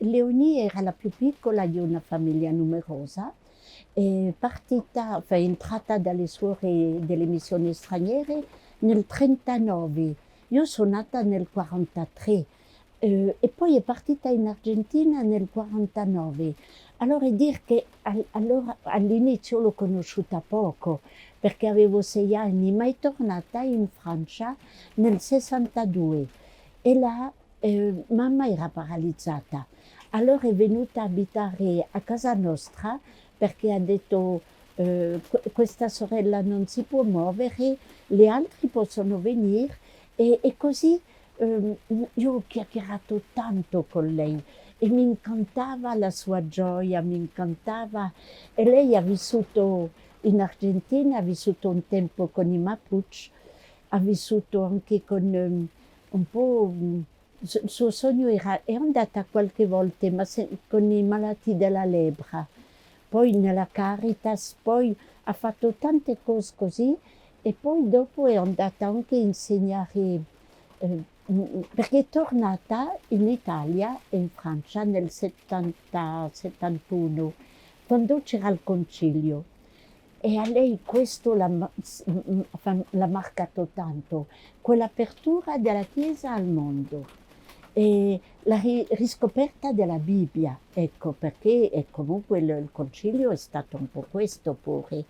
Leonie era la più piccola di una famiglia numerosa, è partita, è entrata dalle suore delle missioni straniere nel 39. Io sono nata nel 43 e poi è partita in Argentina nel 49. Allora dire che allora, all'inizio l'ho conosciuta poco perché avevo 6 anni, ma è tornata in Francia nel 62 e là mamma era paralizzata. Allora è venuta a abitare a casa nostra perché ha detto questa sorella non si può muovere, le altre possono venire e così io ho chiacchierato tanto con lei e mi incantava la sua gioia, mi incantava e lei ha vissuto in Argentina, ha vissuto un tempo con i Mapuche, ha vissuto anche con un po'. Il suo sogno era, è andata qualche volta, ma con i malati della lebbra, poi nella Caritas, poi ha fatto tante cose così e poi dopo è andata anche a insegnare, perché è tornata in Italia e in Francia nel 70-71, quando c'era il concilio. E a lei questo l'ha marcato tanto, quell'apertura della Chiesa al mondo e la riscoperta della Bibbia, ecco, perché comunque il concilio è stato un po' questo pure.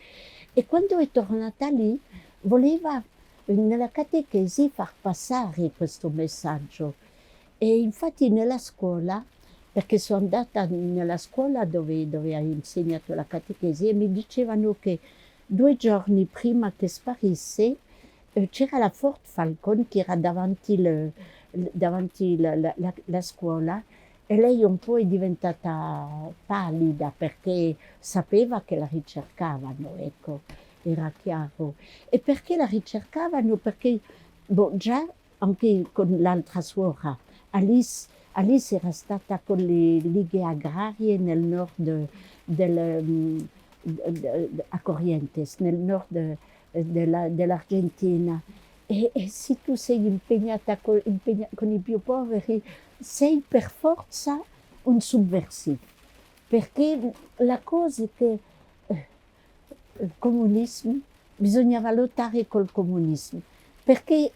E quando è tornata lì, voleva nella catechesi far passare questo messaggio. E infatti nella scuola, perché sono andata nella scuola dove ha insegnato la catechesi e mi dicevano che 2 giorni prima che sparisse c'era la Ford Falcon che era davanti la scuola e lei un po' è diventata pallida perché sapeva che la ricercavano, ecco, era chiaro. E perché la ricercavano? Perché boh, già anche con l'altra suora, Alice era stata con le lighe agrarie nel nord a Corrientes, nel nord dell'Argentina. E se tu sei impegnata con i più poveri, sei per forza un sovversivo, perché la cosa è che il comunismo, bisognava lottare col comunismo, perché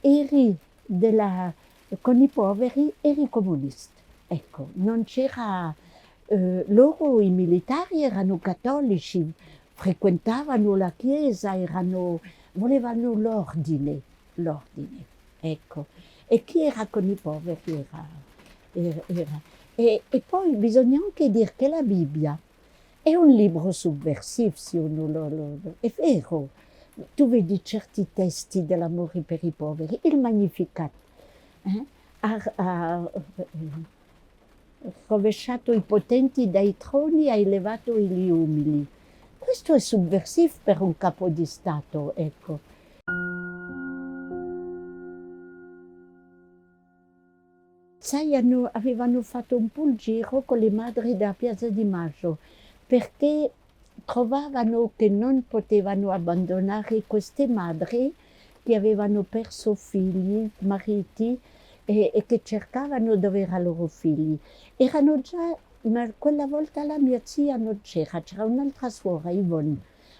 con i poveri eri comunista. Ecco, non c'era, loro i militari erano cattolici, frequentavano la chiesa, volevano l'ordine, ecco. E chi era con i poveri era. E poi bisogna anche dire che la Bibbia è un libro sovversivo, se uno è vero. Tu vedi certi testi dell'amore per i poveri, il Magnificat, ha rovesciato i potenti dai troni, ha elevato gli umili. Questo è sovversivo per un capo di Stato, ecco. Sai, avevano fatto un po' il giro con le madri della Piazza di Maggio, perché trovavano che non potevano abbandonare queste madri che avevano perso figli, mariti e che cercavano dove erano i loro figli. Erano già, ma quella volta la mia zia non c'era un'altra suora, Yvonne.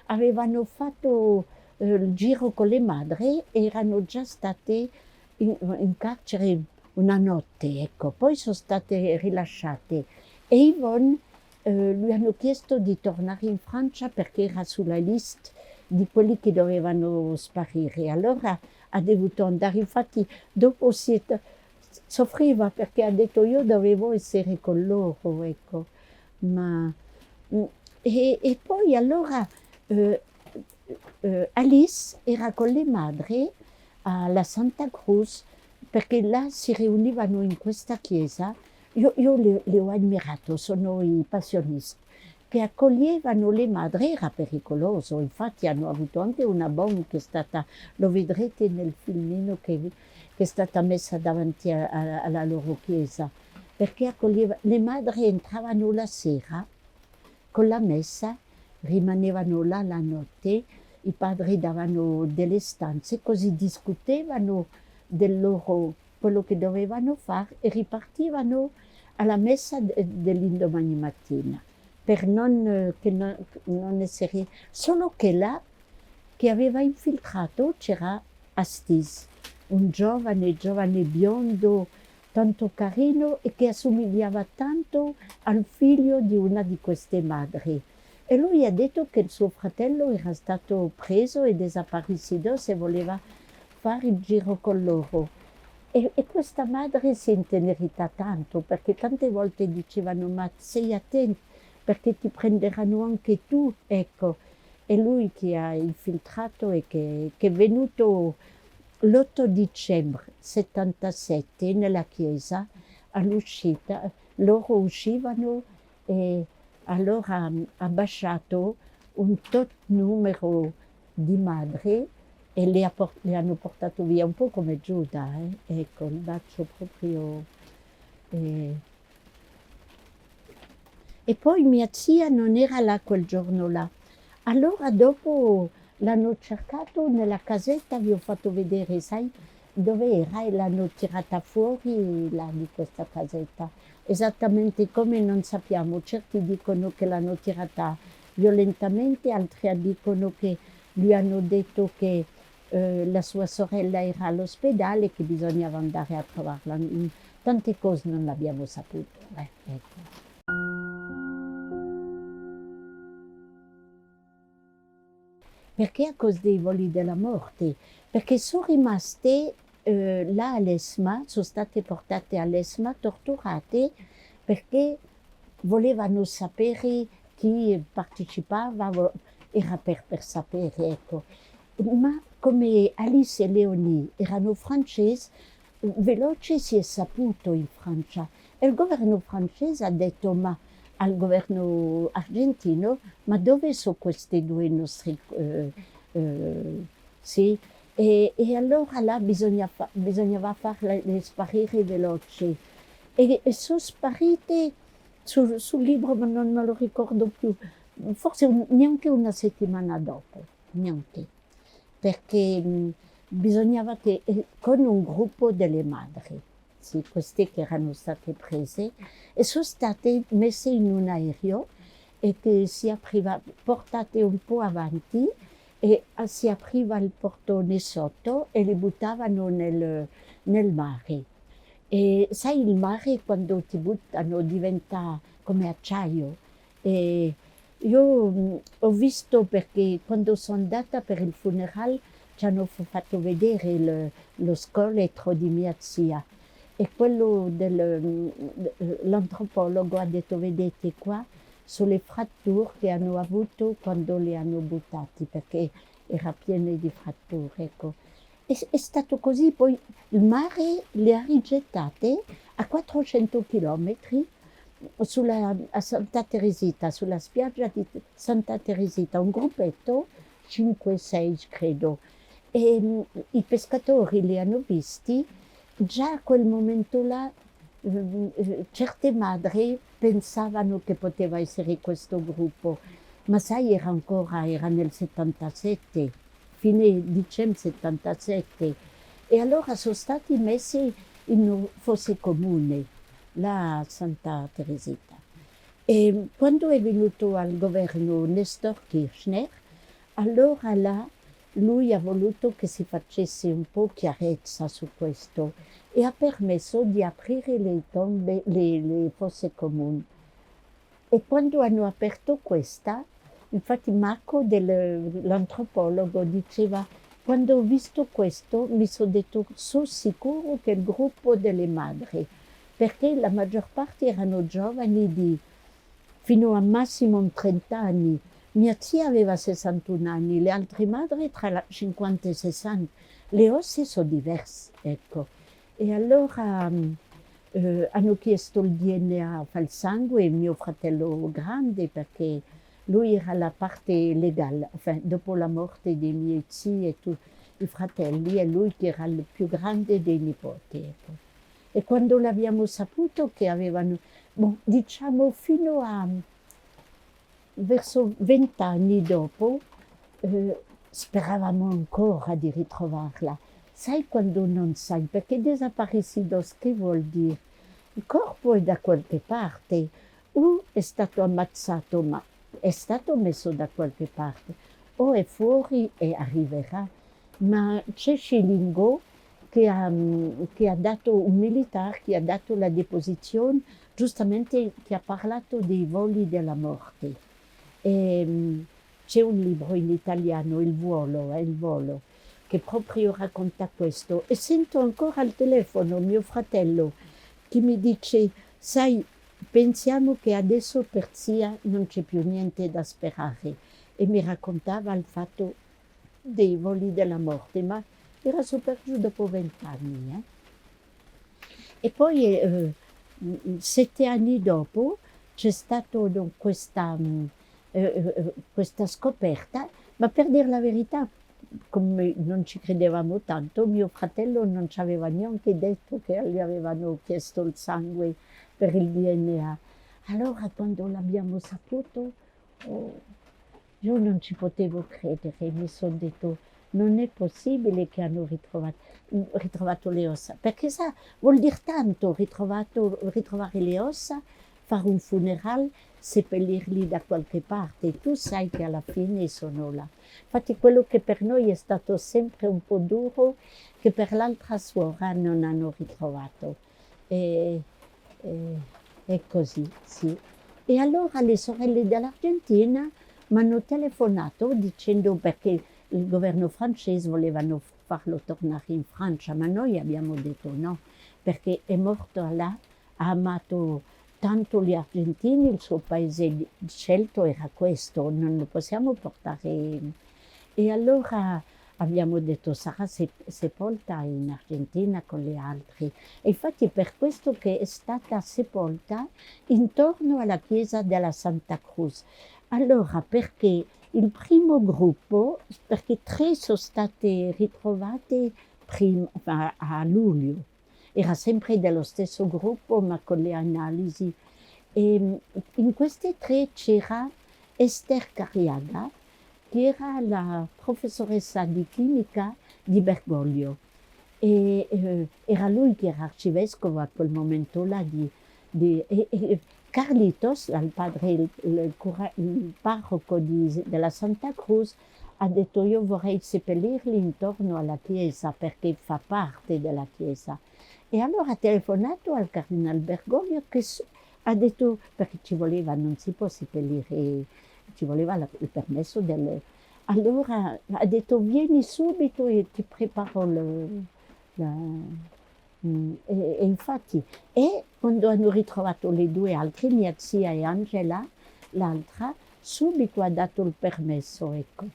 Avevano fatto il giro con le madri e erano già state in carcere una notte, ecco, poi sono state rilasciate e Yvonne lui hanno chiesto di tornare in Francia perché era sulla lista di quelli che dovevano sparire. Allora ha dovuto andare, infatti dopo soffriva perché ha detto io dovevo essere con loro, ecco. Ma, e poi allora Alice era con le madri alla Santa Cruz perché là si riunivano in questa chiesa, io le ho ammirato, sono i passionisti, che accoglievano le madri, era pericoloso, infatti hanno avuto anche una bomba che è stata, lo vedrete nel filmino che è stata messa davanti alla loro chiesa, perché le madri entravano la sera con la messa, rimanevano là la notte, i padri davano delle stanze, così discutevano quello che dovevano fare e ripartivano alla messa dell'indomani mattina, per che non essere... Solo che là, che aveva infiltrato, c'era Astiz, un giovane biondo, tanto carino e che assomigliava tanto al figlio di una di queste madri. E lui ha detto che il suo fratello era stato preso e desaparecido se voleva fare il giro con loro. E questa madre si è intenerita tanto perché tante volte dicevano ma sei attento perché ti prenderanno anche tu, ecco. E lui che ha infiltrato e che è venuto l'8 dicembre 77 nella chiesa all'uscita, loro uscivano e allora ha baciato un tot numero di madri e le hanno portato via, un po' come Giuda, ecco, il bacio proprio. eh. E poi mia zia non era là quel giorno là. Allora dopo l'hanno cercato nella casetta, vi ho fatto vedere, sai dove era? E l'hanno tirata fuori là di questa casetta. Esattamente come non sappiamo, certi dicono che l'hanno tirata violentamente, altri dicono che gli hanno detto che la sua sorella era all'ospedale e che bisognava andare a trovarla. Tante cose non l'abbiamo saputo. Ecco. Perché a causa dei voli della morte? Perché sono rimaste là all'ESMA, sono state portate all'ESMA, torturate, perché volevano sapere chi partecipava, era per sapere, ecco. Ma come Alice e Leonie erano francesi, veloce si è saputo in Francia. E il governo francese ha detto al governo argentino, ma dove sono questi due nostri... sì, e allora là bisognava farle sparire veloci. E sono sparite sul libro, ma non me lo ricordo più, forse neanche una settimana dopo, neanche, perché bisognava che, con un gruppo delle madri, sì, queste che erano state prese, e sono state messe in un aereo e che si apriva, portate un po' avanti e si apriva il portone sotto e le buttavano nel mare. E sai, il mare quando ti buttano diventa come acciaio. E io ho visto perché quando sono andata per il funerale ci hanno fatto vedere lo scheletro di mia zia e quello l'antropologo ha detto vedete qua sono le fratture che hanno avuto quando li hanno buttati perché era pieno di fratture, ecco. È stato così, poi il mare le ha rigettate a 400 chilometri a Santa Teresita, sulla spiaggia di Santa Teresita, un gruppetto, 5-6 credo, e i pescatori li hanno visti, già a quel momento là certe madri pensavano che poteva essere questo gruppo, ma sai era nel 77, fine dicembre 77, e allora sono stati messi in un fosse comune, là a Santa Teresita. E quando è venuto al governo Nestor Kirchner, allora là lui ha voluto che si facesse un po' chiarezza su questo e ha permesso di aprire le tombe, le fosse comuni. E quando hanno aperto questa, infatti Marco, l'antropologo, diceva, quando ho visto questo mi sono detto, sono sicuro che è il gruppo delle madri, perché la maggior parte erano giovani fino a massimo 30 anni. Mia zia aveva 61 anni, le altre madri tra 50 e 60. Le ossa sono diverse, ecco. E allora hanno chiesto il DNA al sangue, mio fratello grande, perché lui era la parte legale, enfin, dopo la morte dei miei zii e tutti i fratelli, è lui che era il più grande dei nipoti. Ecco. E quando l'abbiamo saputo che avevano, diciamo fino a verso 20 anni dopo, speravamo ancora di ritrovarla. Sai quando non sai, perché desaparecidos che vuol dire? il corpo è da qualche parte, o è stato ammazzato, ma è stato messo da qualche parte, o è fuori e arriverà. Ma c'è Scilingo che ha dato un militare, che ha dato la deposizione, giustamente che ha parlato dei voli della morte. C'è un libro in italiano, Il volo, che proprio racconta questo. E sento ancora al telefono mio fratello che mi dice, sai, pensiamo che adesso per Zia non c'è più niente da sperare. E mi raccontava il fatto dei voli della morte, ma era su per giù dopo 20 anni. E poi 7 anni dopo c'è stata questa scoperta, ma per dire la verità, come non ci credevamo tanto, mio fratello non ci aveva neanche detto che gli avevano chiesto il sangue per il DNA. Allora quando l'abbiamo saputo, oh, io non ci potevo credere, mi sono detto non è possibile che hanno ritrovato le ossa, perché sa, vuol dire tanto ritrovare le ossa, fare un funerale, seppellirli da qualche parte. Tu sai che alla fine sono là. Infatti quello che per noi è stato sempre un po' duro, che per l'altra suora non hanno ritrovato. E, e- è così, sì. E allora le sorelle dell'Argentina mi hanno telefonato dicendo perché il governo francese volevano farlo tornare in Francia, ma noi abbiamo detto no, perché è morto là, ha amato tanto gli argentini, il suo paese scelto era questo, non lo possiamo portare. E allora abbiamo detto sarà sepolta in Argentina con le altre. E infatti per questo che è stata sepolta intorno alla chiesa della Santa Cruz. Allora perché il primo gruppo, perché 3 sono state ritrovate a luglio, era sempre dello stesso gruppo ma con le analisi. E in queste 3 c'era Esther Cariaga, che era la professoressa di chimica di Bergoglio. Era lui che era arcivescovo a quel momento là e Carlitos, il padre, il parroco della Santa Cruz, ha detto io vorrei seppellirli intorno alla chiesa perché fa parte della chiesa. E allora ha telefonato al cardinal Bergoglio che ha detto perché ci voleva, non si può seppellire, ci voleva il permesso del... Allora ha detto vieni subito e ti preparo la, e infatti, e quando hanno ritrovato le 2 altre, mia zia e Angela, l'altra, subito ha dato il permesso, ecco.